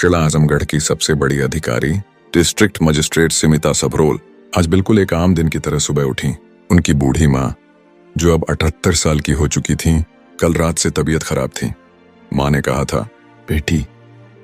जिला आजमगढ़ की सबसे बड़ी अधिकारी डिस्ट्रिक्ट मजिस्ट्रेट सिमिता सबरोल आज बिल्कुल एक आम दिन की तरह सुबह उठी। उनकी बूढ़ी माँ, जो अब 78 साल की हो चुकी थी, कल रात से तबीयत खराब थी। माँ ने कहा था, बेटी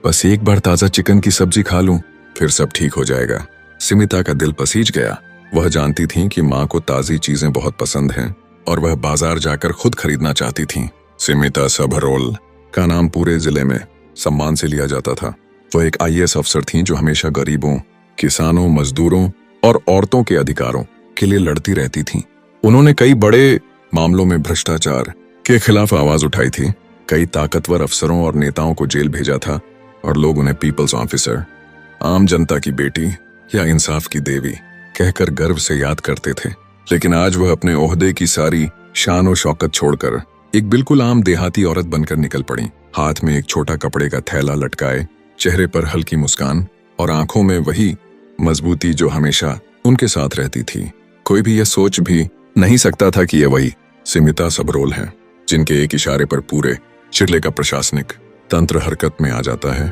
बस एक बार ताज़ा चिकन की सब्जी खा लूं, फिर सब ठीक हो जाएगा। सिमिता का दिल पसीज गया। वह जानती थी कि माँ को ताज़ी चीजें बहुत पसंद हैं और वह बाजार जाकर खुद खरीदना चाहती थी। सिमिता सबरोल का नाम पूरे जिले में सम्मान से लिया जाता था। वह एक आईएएस अफसर थीं जो हमेशा गरीबों, किसानों, मजदूरों और औरतों के अधिकारों के लिए लड़ती रहती थीं। उन्होंने कई बड़े मामलों में भ्रष्टाचार के खिलाफ आवाज उठाई थी। कई ताकतवर अफसरों और नेताओं को जेल भेजा था और लोग उन्हें पीपल्स ऑफिसर, आम जनता की बेटी या इंसाफ की देवी कहकर गर्व से याद करते थे। लेकिन आज वह अपने ओहदे की सारी शान और शौकत छोड़कर एक बिल्कुल आम देहाती औरत बनकर निकल पड़ी। हाथ में एक छोटा कपड़े का थैला लटकाए, चेहरे पर हल्की मुस्कान और आंखों में वही मजबूती जो हमेशा उनके साथ रहती थी। कोई भी यह सोच भी नहीं सकता था कि यह वही सिमिता सबरोल है, जिनके एक इशारे पर पूरे जिले का प्रशासनिक तंत्र हरकत में आ जाता है,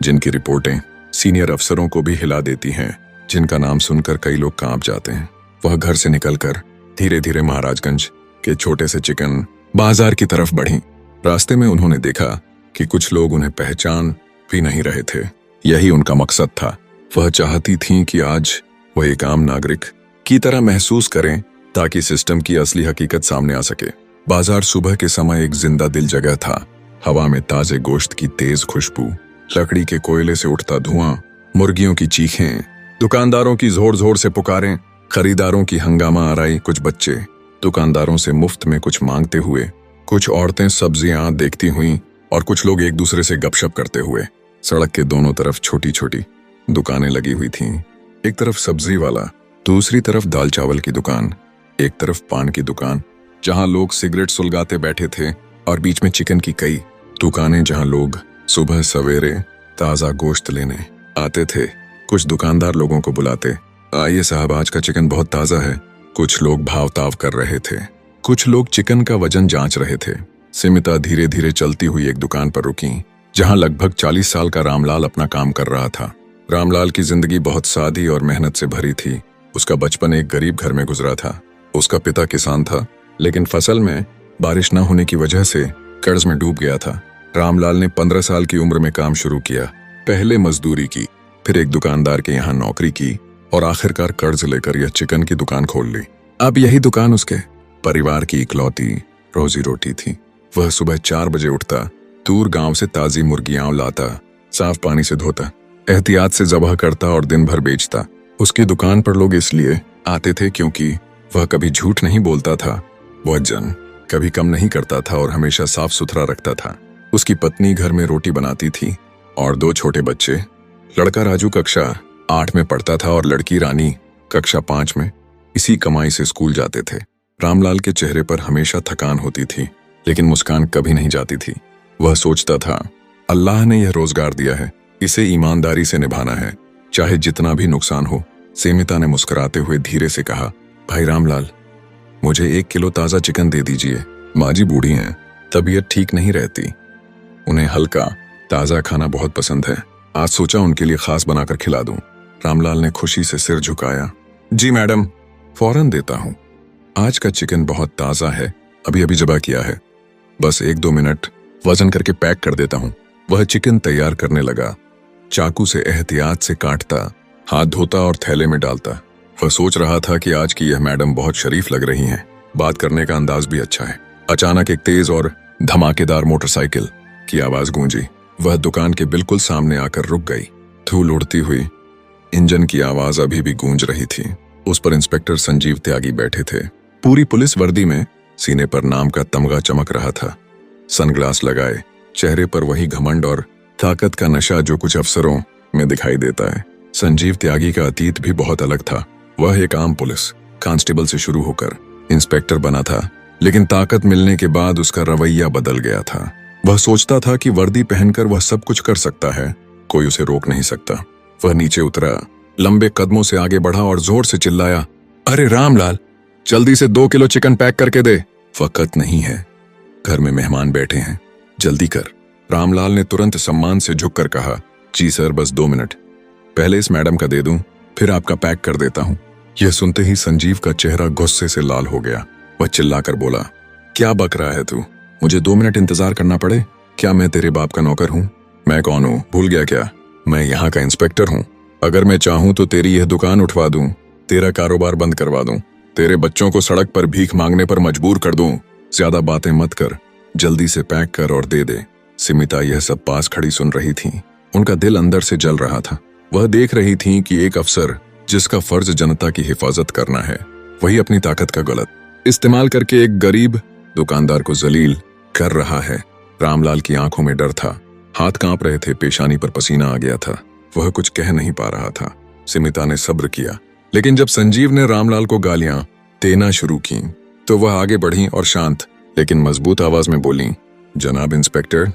जिनकी रिपोर्टें सीनियर अफसरों को भी हिला देती हैं, जिनका नाम सुनकर कई लोग कांप जाते हैं। वह घर से निकलकर धीरे धीरे महाराजगंज के छोटे से चिकन बाजार की तरफ बढ़ी। रास्ते में उन्होंने देखा कि कुछ लोग उन्हें पहचान भी नहीं रहे थे। यही उनका मकसद था। वह चाहती थीं कि आज वह एक आम नागरिक की तरह महसूस करें ताकि सिस्टम की असली हकीकत सामने आ सके। बाजार सुबह के समय एक जिंदा दिल जगह था। हवा में ताजे गोश्त की तेज खुशबू, लकड़ी के कोयले से उठता धुआं, मुर्गियों की चीखें, दुकानदारों की जोर जोर से पुकारें, खरीदारों की हंगामा आराई। कुछ बच्चे दुकानदारों से मुफ्त में कुछ मांगते हुए, कुछ औरतें सब्जियां देखती हुई और कुछ लोग एक दूसरे से गपशप करते हुए। सड़क के दोनों तरफ छोटी छोटी दुकानें लगी हुई थीं। एक तरफ सब्जी वाला, दूसरी तरफ दाल चावल की दुकान, एक तरफ पान की दुकान जहां लोग सिगरेट सुलगाते बैठे थे, और बीच में चिकन की कई दुकानें जहां लोग सुबह सवेरे ताज़ा गोश्त लेने आते थे। कुछ दुकानदार लोगों को बुलाते, आइए साहब, आज का चिकन बहुत ताज़ा है। कुछ लोग भाव-ताव कर रहे थे, कुछ लोग चिकन का वजन जांच रहे थे। सिमिता धीरे धीरे चलती हुई एक दुकान पर रुकी, जहां लगभग 40 साल का रामलाल अपना काम कर रहा था। रामलाल की जिंदगी बहुत सादी और मेहनत से भरी थी। उसका बचपन एक गरीब घर में गुजरा था। उसका पिता किसान था, लेकिन फसल में बारिश न होने की वजह से कर्ज में डूब गया था। रामलाल ने 15 साल की उम्र में काम शुरू किया। पहले मजदूरी की, फिर एक दुकानदार के यहाँ नौकरी की और आखिरकार कर्ज लेकर यह चिकन की दुकान खोल ली। अब यही दुकान उसके परिवार की इकलौती रोजी रोटी थी। वह सुबह 4 बजे उठता, दूर गांव से ताजी मुर्गियां लाता, साफ पानी से धोता, एहतियात से ज़बह करता और दिन भर बेचता। उसकी दुकान पर लोग इसलिए आते थे क्योंकि वह कभी झूठ नहीं बोलता था, वजन कभी कम नहीं करता था और हमेशा साफ सुथरा रखता था। उसकी पत्नी घर में रोटी बनाती थी और 2 छोटे बच्चे, लड़का राजू कक्षा 8 में पढ़ता था और लड़की रानी कक्षा 5 में, इसी कमाई से स्कूल जाते थे। रामलाल के चेहरे पर हमेशा थकान होती थी, लेकिन मुस्कान कभी नहीं जाती थी। वह सोचता था, अल्लाह ने यह रोजगार दिया है, इसे ईमानदारी से निभाना है, चाहे जितना भी नुकसान हो। सिमिता ने मुस्कुराते हुए धीरे से कहा, भाई रामलाल, मुझे 1 किलो ताज़ा चिकन दे दीजिए। माँ जी बूढ़ी हैं, तबीयत ठीक नहीं रहती, उन्हें हल्का ताज़ा खाना बहुत पसंद है। आज सोचा उनके लिए खास बनाकर खिला दूं। रामलाल ने खुशी से सिर झुकाया, जी मैडम, फौरन देता हूँ। आज का चिकन बहुत ताज़ा है, अभी अभी ज़बह किया है, बस 1-2 मिनट वजन करके पैक कर देता हूँ। वह चिकन तैयार करने लगा, चाकू से एहतियात से काटता, हाथ धोता और थैले में डालता। वह सोच रहा था कि आज की यह मैडम बहुत शरीफ लग रही हैं, बात करने का अंदाज भी अच्छा है। अचानक एक तेज और धमाकेदार मोटरसाइकिल की आवाज गूंजी। वह दुकान के बिल्कुल सामने आकर रुक गई। धूल उड़ती हुई इंजन की आवाज अभी भी गूंज रही थी। उस पर इंस्पेक्टर संजीव त्यागी बैठे थे, पूरी पुलिस वर्दी में, सीने पर नाम का तमगा चमक रहा था। सनग्लास लगाए, चेहरे पर वही घमंड और ताकत का नशा जो कुछ अफसरों में दिखाई देता है। संजीव त्यागी का अतीत भी बहुत अलग था। वह एक आम पुलिस कांस्टेबल से शुरू होकर इंस्पेक्टर बना था, लेकिन ताकत मिलने के बाद उसका रवैया बदल गया था। वह सोचता था कि वर्दी पहनकर वह सब कुछ कर सकता है, कोई उसे रोक नहीं सकता। वह नीचे उतरा, लंबे कदमों से आगे बढ़ा और जोर से चिल्लाया, अरे रामलाल, जल्दी से 2 किलो चिकन पैक करके दे। वक्त नहीं है, घर में मेहमान बैठे हैं, जल्दी कर। रामलाल ने तुरंत सम्मान से झुककर कहा, जी सर, बस 2 मिनट। पहले इस मैडम का दे दूं, फिर आपका पैक कर देता हूं। यह सुनते ही संजीव का चेहरा गुस्से से लाल हो गया। वह चिल्लाकर बोला, क्या बक रहा है तू? मुझे 2 मिनट इंतजार करना पड़े? क्या मैं तेरे बाप का नौकर हूं? मैं कौन हूं, भूल गया क्या? मैं यहाँ का इंस्पेक्टर हूं। अगर मैं चाहूं तो तेरी यह दुकान उठवा दूं, तेरा कारोबार बंद करवा दूं, तेरे बच्चों को सड़क पर भीख मांगने पर मजबूर कर दूं। ज्यादा बातें मत कर, जल्दी से पैक कर और दे दे। सिमिता यह सब पास खड़ी सुन रही थी। उनका दिल अंदर से जल रहा था। वह देख रही थी कि एक अफसर जिसका फर्ज जनता की हिफाजत करना है, वही अपनी ताकत का गलत इस्तेमाल करके एक गरीब दुकानदार को जलील कर रहा है। रामलाल की आंखों में डर था, हाथ कांप रहे थे, पेशानी पर पसीना आ गया था। वह कुछ कह नहीं पा रहा था। सिमिता ने सब्र किया, लेकिन जब संजीव ने रामलाल को गालियां देना शुरू की तो वह आगे बढ़ी और शांत लेकिन मजबूत आवाज में बोली, जनाब इंस्पेक्टर,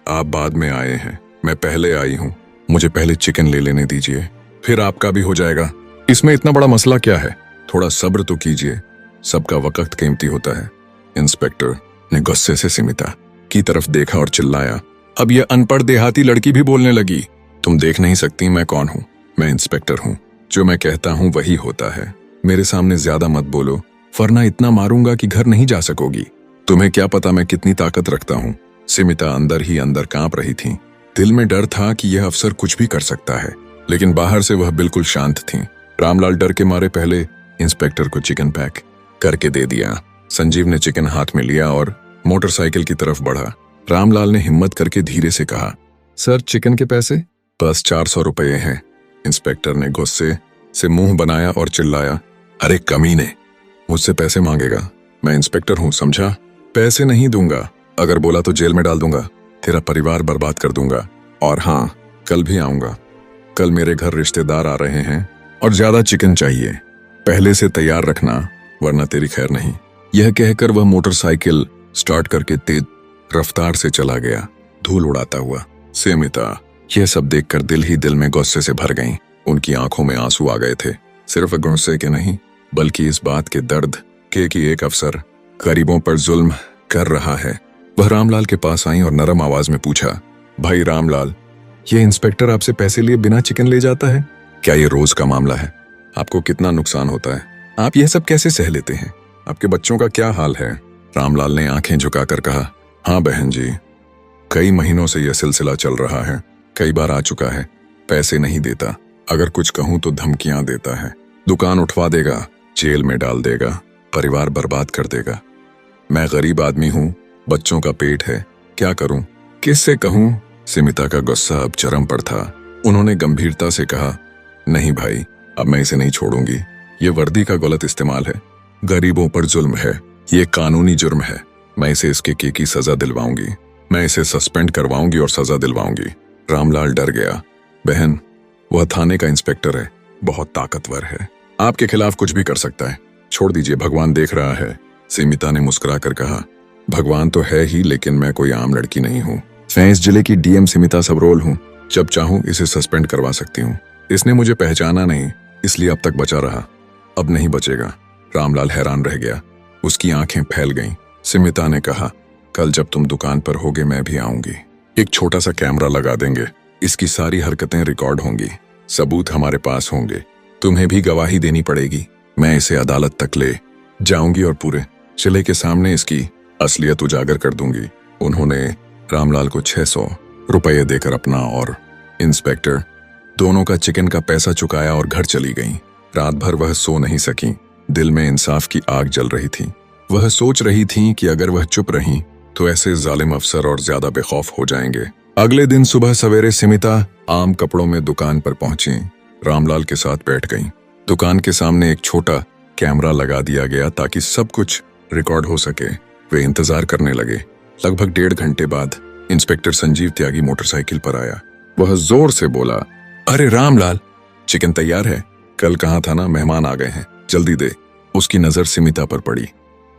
आप बाद में आए हैं, मैं पहले आई हूं। मुझे पहले चिकन ले लेने दीजिए, फिर आपका भी हो जाएगा। इसमें इतना बड़ा मसला क्या है? थोड़ा सब्र तो कीजिए, सबका वक्त कीमती होता है। इंस्पेक्टर ने गुस्से से सिमिता की तरफ देखा और चिल्लाया, अब यह अनपढ़ देहाती लड़की भी बोलने लगी। तुम देख नहीं सकती मैं कौन हूं? मैं इंस्पेक्टर हूं। जो मैं कहता हूं वही होता है। मेरे सामने ज्यादा मत बोलो, वरना इतना मारूंगा कि घर नहीं जा सकोगी। तुम्हें क्या पता मैं कितनी ताकत रखता हूं? सिमिता अंदर ही अंदर कांप रही थी। दिल में डर था कि यह अफसर कुछ भी कर सकता है, लेकिन बाहर से वह बिल्कुल शांत थी। रामलाल डर के मारे पहले इंस्पेक्टर को चिकन पैक करके दे दिया। संजीव ने चिकन हाथ में लिया और मोटरसाइकिल की तरफ बढ़ा। रामलाल ने हिम्मत करके धीरे से कहा, सर चिकन के पैसे? बस 400 रुपये हैं। इंस्पेक्टर ने गुस्से से मुंह बनाया और चिल्लाया, अरे कमीने, मुझसे पैसे मांगेगा? मैं इंस्पेक्टर हूं, समझा? पैसे नहीं दूंगा। अगर बोला तो जेल में डाल दूंगा, तेरा परिवार बर्बाद कर दूंगा। और हाँ, कल भी आऊंगा। कल मेरे घर रिश्तेदार आ रहे हैं और ज्यादा चिकन चाहिए। पहले से तैयार रखना, वरना तेरी खैर नहीं। यह कहकर वह मोटरसाइकिल स्टार्ट करके तेज रफ्तार से चला गया, धूल उड़ाता हुआ। सिमिता यह सब देखकर दिल ही दिल में गुस्से से भर गईं। उनकी आंखों में आंसू आ गए थे, सिर्फ गुस्से के नहीं, बल्कि इस बात के दर्द के कि एक अफसर गरीबों पर जुल्म कर रहा है। वह रामलाल के पास आई और नरम आवाज में पूछा, भाई रामलाल, ये इंस्पेक्टर आपसे पैसे लिए बिना चिकन ले जाता है? क्या ये रोज का मामला है? आपको कितना नुकसान होता है? आप यह सब कैसे सह लेते हैं? आपके बच्चों का क्या हाल है? रामलाल ने आंखें झुकाकर कहा, हाँ बहन जी, कई महीनों से यह सिलसिला चल रहा है। कई बार आ चुका है। पैसे नहीं देता, अगर कुछ कहूं तो धमकियां देता है। दुकान उठवा देगा, जेल में डाल देगा, परिवार बर्बाद कर देगा। मैं गरीब आदमी हूं, बच्चों का पेट है, क्या करूं, किससे कहूं? सिमिता का गुस्सा अब चरम पर था। उन्होंने गंभीरता से कहा, नहीं भाई, अब मैं इसे नहीं छोड़ूंगी। ये वर्दी का गलत इस्तेमाल है, गरीबों पर जुल्म है, ये कानूनी जुर्म है। मैं इसे इसके की सजा दिलवाऊंगी। मैं इसे सस्पेंड करवाऊंगी और सजा दिलवाऊंगी। रामलाल डर गया। बहन, वह थाने का इंस्पेक्टर है, बहुत ताकतवर है, आपके खिलाफ कुछ भी कर सकता है। छोड़ दीजिए, भगवान देख रहा है। सिमिता ने मुस्कुराकर कहा, भगवान तो है ही, लेकिन मैं कोई आम लड़की नहीं हूँ। मैं इस जिले की डीएम सिमिता सबरोल हूँ। जब चाहूँ इसे सस्पेंड करवा सकती हूँ। इसने मुझे पहचाना नहीं, इसलिए अब तक बचा रहा, अब नहीं बचेगा। रामलाल हैरान रह गया, उसकी आंखें फैल गईं। सिमिता ने कहा, कल जब तुम दुकान पर होगे मैं भी आऊंगी। एक छोटा सा कैमरा लगा देंगे, इसकी सारी हरकतें रिकॉर्ड होंगी, सबूत हमारे पास होंगे। तुम्हें भी गवाही देनी पड़ेगी। मैं इसे अदालत तक ले जाऊंगी और पूरे जिले के सामने इसकी असलियत उजागर कर दूंगी। उन्होंने रामलाल को 600 रुपये देकर अपना और इंस्पेक्टर दोनों का चिकन का पैसा चुकाया और घर चली गईं। रात भर वह सो नहीं सकी, दिल में इंसाफ की आग जल रही थी। वह सोच रही थी कि अगर वह चुप रही तो ऐसे जालिम अफसर और ज्यादा बेखौफ हो जाएंगे। अगले दिन सुबह सवेरे सिमिता आम कपड़ों में दुकान पर पहुंची। रामलाल के साथ बैठ गईं। दुकान के सामने एक छोटा कैमरा लगा दिया गया ताकि सब कुछ रिकॉर्ड हो सके। वे इंतजार करने लगे। लगभग 1.5 घंटे बाद इंस्पेक्टर संजीव त्यागी मोटरसाइकिल पर आया। वह जोर से बोला, अरे रामलाल, चिकन तैयार है। कल कहा था ना, मेहमान आ गए हैं, जल्दी दे। उसकी नजर सिमिता पर पड़ी,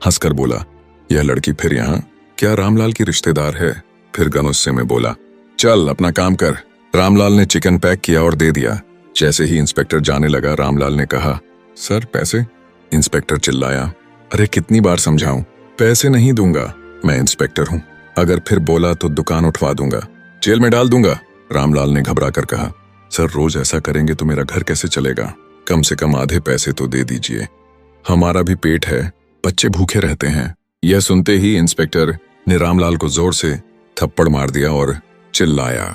हंसकर बोला, यह लड़की फिर यहाँ? क्या रामलाल की रिश्तेदार है? फिर गुस्से में बोला, चल अपना काम कर। रामलाल ने चिकन पैक किया और दे दिया। जैसे ही इंस्पेक्टर जाने लगा, रामलाल ने कहा, सर पैसे? इंस्पेक्टर चिल्लाया, अरे कितनी बार समझाऊं, पैसे नहीं दूंगा। मैं इंस्पेक्टर हूं, अगर फिर बोला तो दुकान उठवा दूंगा, जेल में डाल दूंगा। रामलाल ने घबरा कर कहा, सर रोज ऐसा करेंगे तो मेरा घर कैसे चलेगा? कम से कम आधे पैसे तो दे दीजिए, हमारा भी पेट है, बच्चे भूखे रहते हैं। यह सुनते ही इंस्पेक्टर ने रामलाल को जोर से थप्पड़ मार दिया और चिल्लाया,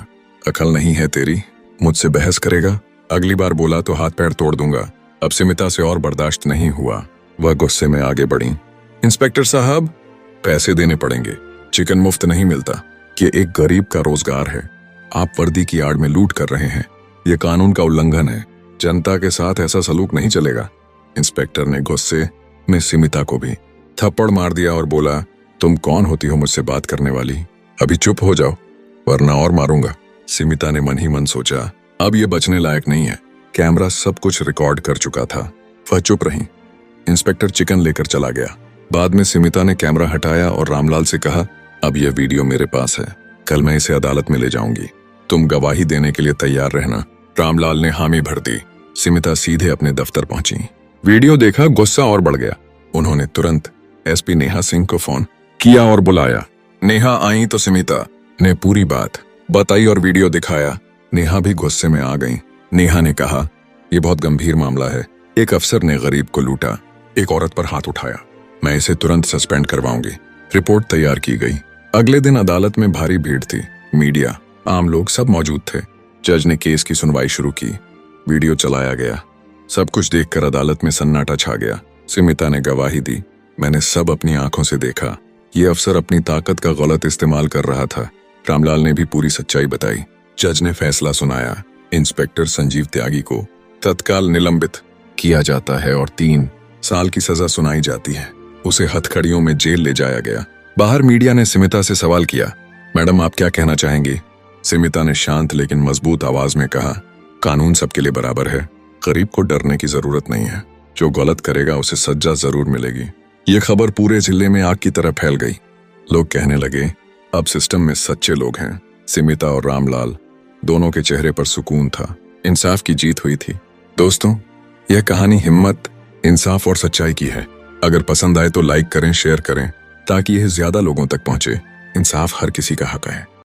अकल नहीं है तेरी, मुझसे बहस करेगा? अगली बार बोला तो हाथ पैर तोड़ दूंगा। अब सिमिता से और बर्दाश्त नहीं हुआ, वह गुस्से में आगे बढ़ी। इंस्पेक्टर साहब, पैसे देने पड़ेंगे, चिकन मुफ्त नहीं मिलता। ये एक गरीब का रोजगार है, आप वर्दी की आड़ में लूट कर रहे हैं, ये कानून का उल्लंघन है, जनता के साथ ऐसा सलूक नहीं चलेगा। इंस्पेक्टर ने गुस्से में सिमिता को भी थप्पड़ मार दिया और बोला, तुम कौन होती हो मुझसे बात करने वाली? अभी चुप हो जाओ वरना और मारूंगा। सिमिता ने मन ही मन सोचा, अब ये बचने लायक नहीं है, कैमरा सब कुछ रिकॉर्ड कर चुका था। वह चुप रही। इंस्पेक्टर चिकन लेकर चला गया। बाद में सिमिता ने कैमरा हटाया और रामलाल से कहा, अब यह वीडियो मेरे पास है, कल मैं इसे अदालत में ले जाऊंगी, तुम गवाही देने के लिए तैयार रहना। रामलाल ने हामी भर दी। सिमिता सीधे अपने दफ्तर पहुंची। वीडियो देखा, गुस्सा और बढ़ गया। उन्होंने तुरंत एसपी नेहा सिंह को फोन किया और बुलाया। नेहा आई तो सिमिता ने पूरी बात बताई और वीडियो दिखाया। नेहा भी गुस्से में आ गई। नेहा ने कहा, यह बहुत गंभीर मामला है, एक अफसर ने गरीब को लूटा, एक औरत पर हाथ उठाया, मैं इसे तुरंत सस्पेंड करवाऊंगी। रिपोर्ट तैयार की गई। अगले दिन अदालत में भारी भीड़ थी, मीडिया, आम लोग सब मौजूद थे। जज ने केस की सुनवाई शुरू की। वीडियो चलाया गया। सब कुछ देखकर अदालत में सन्नाटा छा गया। सिमिता ने गवाही दी, मैंने सब अपनी आंखों से देखा, ये अफसर अपनी ताकत का गलत इस्तेमाल कर रहा था। रामलाल ने भी पूरी सच्चाई बताई। जज ने फैसला सुनाया, इंस्पेक्टर संजीव त्यागी को तत्काल निलंबित किया जाता है और 3 साल की सजा सुनाई जाती है। उसे हथकड़ियों में जेल ले जाया गया। बाहर मीडिया ने सिमिता से सवाल किया, मैडम आप क्या कहना चाहेंगी? सिमिता ने शांत लेकिन मजबूत आवाज में कहा, कानून सबके लिए बराबर है, गरीब को डरने की जरूरत नहीं है, जो गलत करेगा उसे सजा जरूर मिलेगी। ये खबर पूरे जिले में आग की तरह फैल गई। लोग कहने लगे, अब सिस्टम में सच्चे लोग हैं। सिमिता और रामलाल दोनों के चेहरे पर सुकून था, इंसाफ की जीत हुई थी। दोस्तों, यह कहानी हिम्मत, इंसाफ और सच्चाई की है। अगर पसंद आए तो लाइक करें, शेयर करें, ताकि यह ज्यादा लोगों तक पहुंचे। इंसाफ हर किसी का हक है।